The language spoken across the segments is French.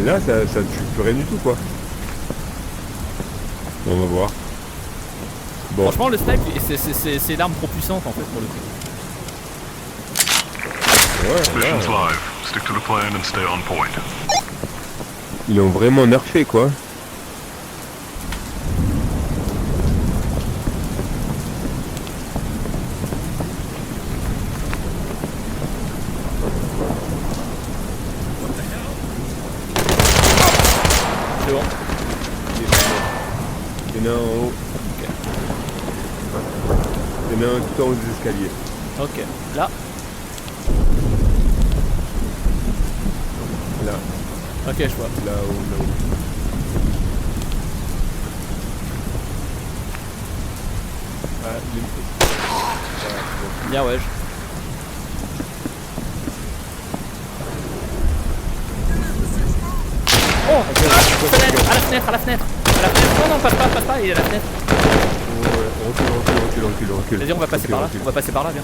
mais là ça tue plus rien du tout quoi. On va voir. Bon. Franchement le snipe c'est l'arme trop puissante en fait pour le coup. Ouais, ils l'ont vraiment nerfé quoi. C'est bon. Il y en a un en haut. Ok. Il y en a un tout en haut des escaliers. Ok. Là. Là. Ok je vois. Là-haut, là-haut. Ah, il est... Bien ouais. Oh fenêtre, à la fenêtre, à la fenêtre. À la fenêtre. Non, passe pas, il est à la fenêtre. Recule. Vas-y, on va passer par là. On va passer par là, viens.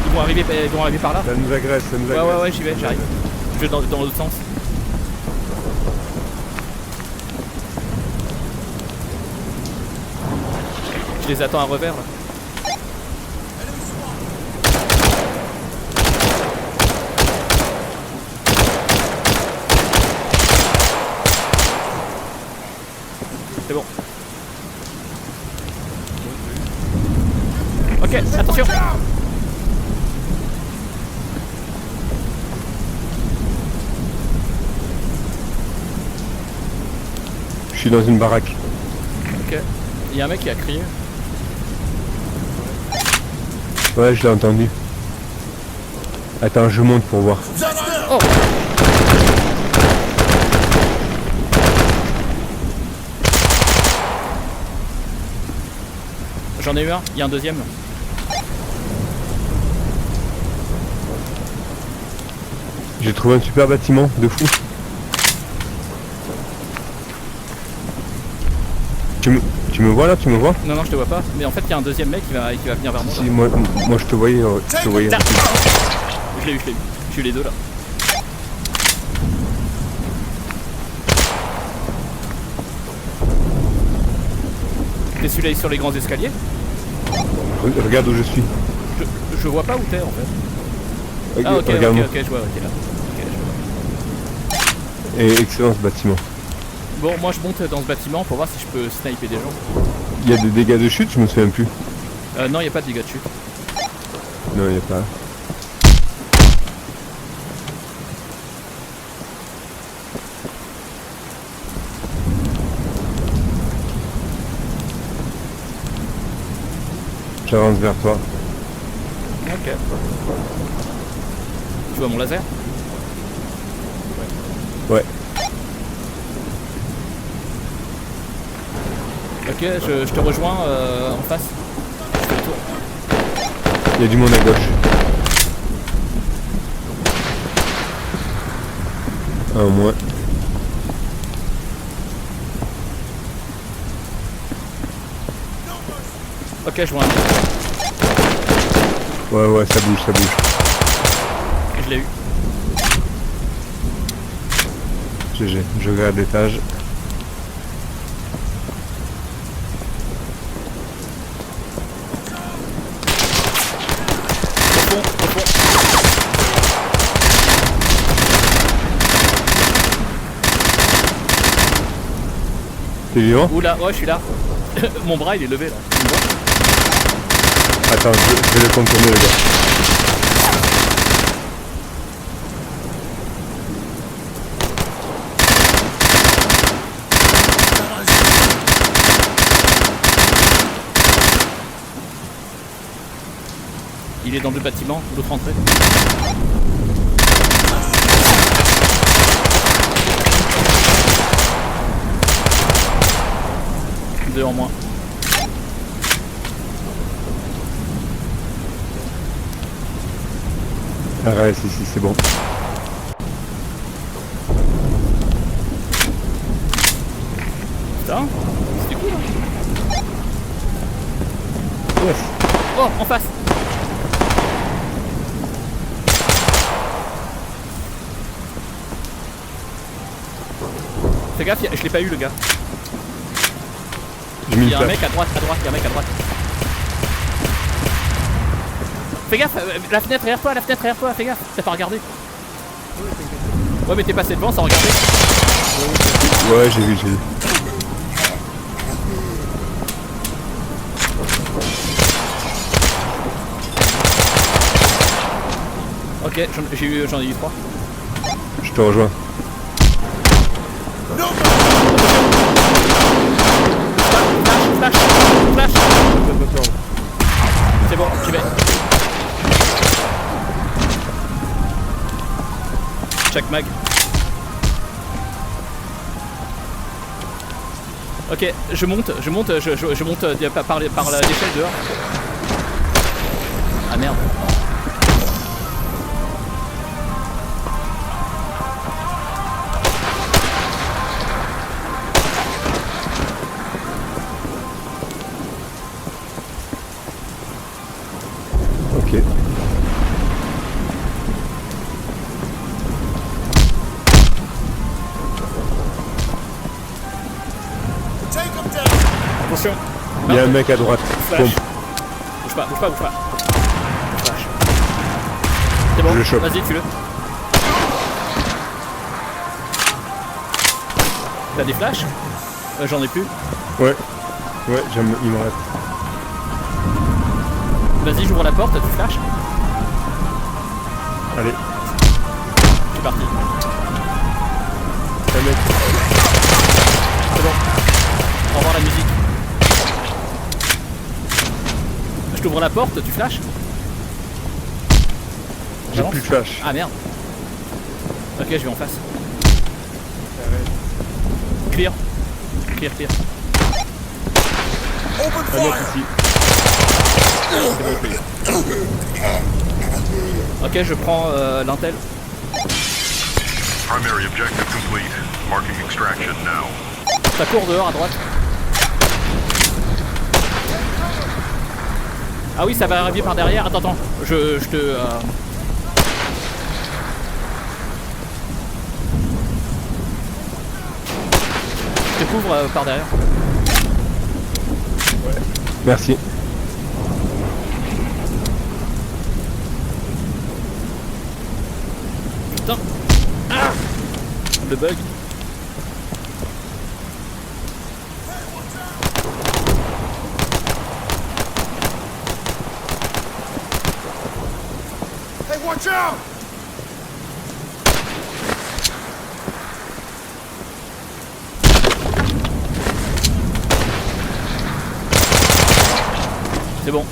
Ils vont arriver par là. Ça nous agresse, Ouais, j'y vais, j'arrive. Je vais dans l'autre sens. Je les attends à revers là. C'est bon. Ok, attention. Je suis dans une baraque. Ok. Il y a un mec qui a crié. Ouais, je l'ai entendu. Attends, je monte pour voir. Oh. J'en ai eu un, il y a un deuxième. J'ai trouvé un super bâtiment de fou. Tu me vois là, tu me vois? Non, je te vois pas. Mais en fait, il y a un deuxième mec qui va venir vers moi. Si, moi je te voyais. Je l'ai eu. J'ai eu les deux là. T'es celui-là sur les grands escaliers? Regarde où je suis. Je vois pas où t'es en fait. Ah ok, regarde-moi. ok, je vois, ok là. Ok, je vois. Et excellent ce bâtiment. Bon, moi je monte dans ce bâtiment pour voir si je peux sniper des gens. Il y a des dégâts de chute, je me souviens plus. Non, il n'y a pas de dégâts de chute. Non, il n'y a pas. J'avance vers toi. Ok. Tu vois mon laser? Ouais. Ok, je te rejoins en face. Je fais le tour. Il y a du monde à gauche. Un au moins. Ok, je vois un. Ouais, ça bouge. Je l'ai eu. GG, je regarde l'étage. Au fond. T'es vivant? Oula, ouais, je suis là. Mon bras il est levé là. Tu me vois? Attends, je vais le contourner le gars. Il est dans le bâtiment, l'autre entrée. Deux en moins. Ah ouais, si, c'est bon. Putain, c'était cool hein. Yes. Oh, en face. Fais gaffe, je l'ai pas eu le gars. J'ai mis Il une y a un flash. mec à droite, il y a un mec à droite. Fais gaffe, la fenêtre derrière toi, fais gaffe, t'as pas regardé. Ouais mais t'es passé devant sans regarder. Ouais, j'ai vu. Ok, j'en ai eu 3. Je te rejoins. Flash. C'est bon, j'y vais. Check mag. Ok, je monte par l'échelle dehors. Ah merde. Ok. Attention. Il y a un mec à droite. Flash. Pompe. Bouge pas. Flash. C'est bon, Je le chope. vas-y, tue-le. T'as des flashs? J'en ai plus. Ouais. Ouais, il m'en reste. Vas-y, j'ouvre la porte, tu flash. Allez. Je suis parti. Un mec. C'est bon. Au revoir la musique. Je t'ouvre la porte, tu flash. J'ai plus de flash. Ah merde. Ok, je vais en face. Clear. Un mec ici. Ok, je prends l'intel. Primary objective complete. Marking extraction now. Ça court dehors à droite. Ah oui, ça va arriver par derrière. Attends. Je te... Je te couvre par derrière. Merci. Putain. Ah, le bug. Hey, watch out! C'est bon.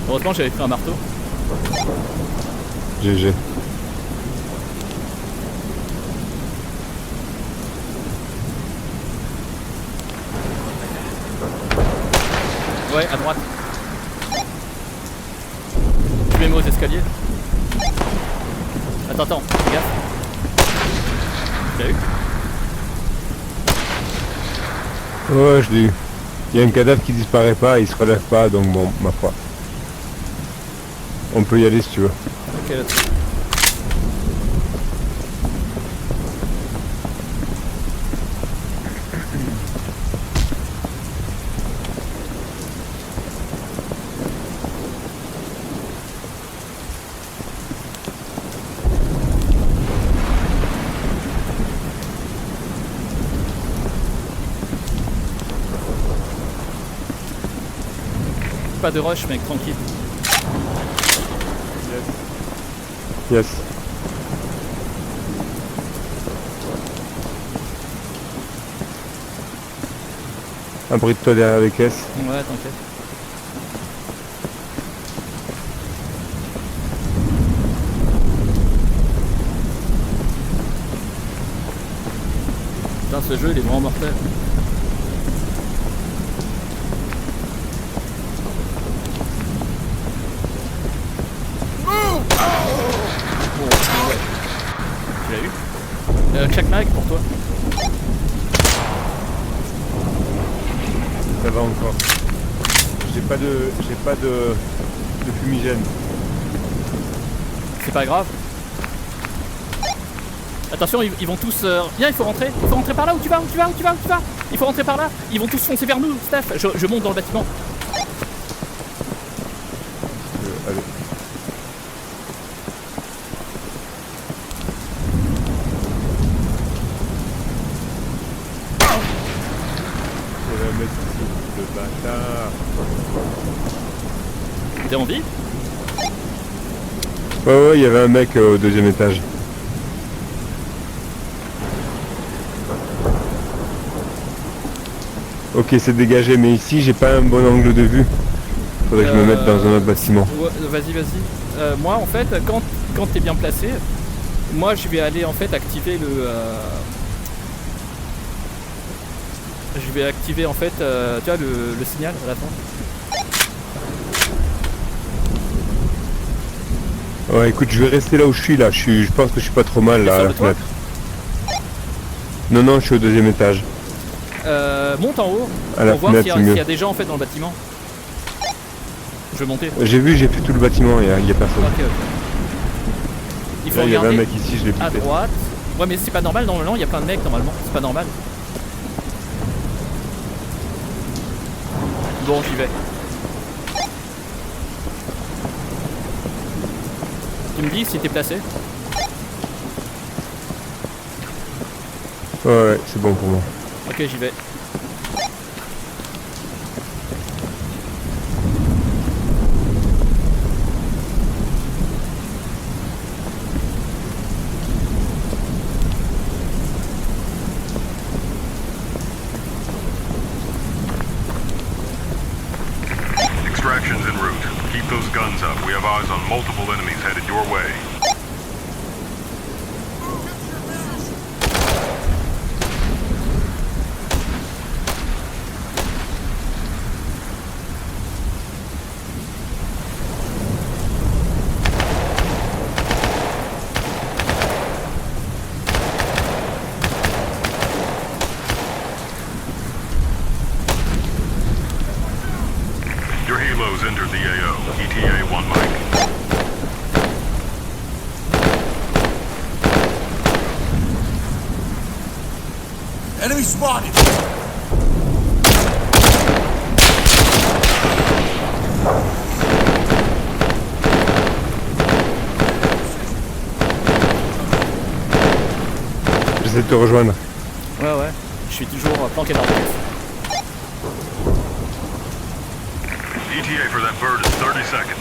Heureusement j'avais pris un marteau. GG. Ouais, à droite. Tu mets moi aux escaliers. Attends, fais gaffe. Tu l'as eu? Ouais, je l'ai eu. Il y a un cadavre qui disparaît pas, il se relève pas, donc bon, ma foi. On peut y aller si tu veux. Ok, là-dessus. Pas de rush mec, tranquille. Yes. Abrite-toi derrière les caisses. Ouais, t'inquiète. Putain, ce jeu il est vraiment mortel. Tu l'as eu? Check mag pour toi. Ça va encore. J'ai pas de fumigène. C'est pas grave. Attention, ils vont tous... Viens, il faut rentrer par là. Où tu vas? Il faut rentrer par là. Ils vont tous foncer vers nous, Steph. Je monte dans le bâtiment. Allez. Il y avait un mec ici, le bâtard. T'es en vie? Ouais, il y avait un mec au 2e étage. Ok, c'est dégagé, mais ici j'ai pas un bon angle de vue. Faudrait que je me mette dans un autre bâtiment. Ouais, vas-y. Moi, en fait, quand t'es bien placé, moi je vais aller en fait activer le... Je vais activer en fait, tu vois, le signal à la fin. Ouais, écoute, je vais rester là où je suis là. Je pense que je suis pas trop mal là à sur la le toit fenêtre. Non, je suis au 2e étage. Monte en haut À la pour voir fenêtre, c'est s'il mieux. y a des gens en fait dans le bâtiment. Je vais monter. J'ai fait tout le bâtiment, il y a personne. Ok. Il faut Là, il y avait un regarder mec ici, je l'ai à buté. droite. Ouais, mais c'est pas normal, normalement il y a plein de mecs normalement. C'est pas normal. Bon, j'y vais. Tu me dis si t'es placé? Ouais, c'est bon pour moi. Ok, j'y vais. Extraction's en route. Keep those guns up. We have eyes on multiple enemies headed your way. Your helos entered the AO. ETA 1 Mike. Enemy spotted! J'essaie de te rejoindre. Ouais. Je suis toujours planqué dans le test. ETA for that bird is 30 seconds.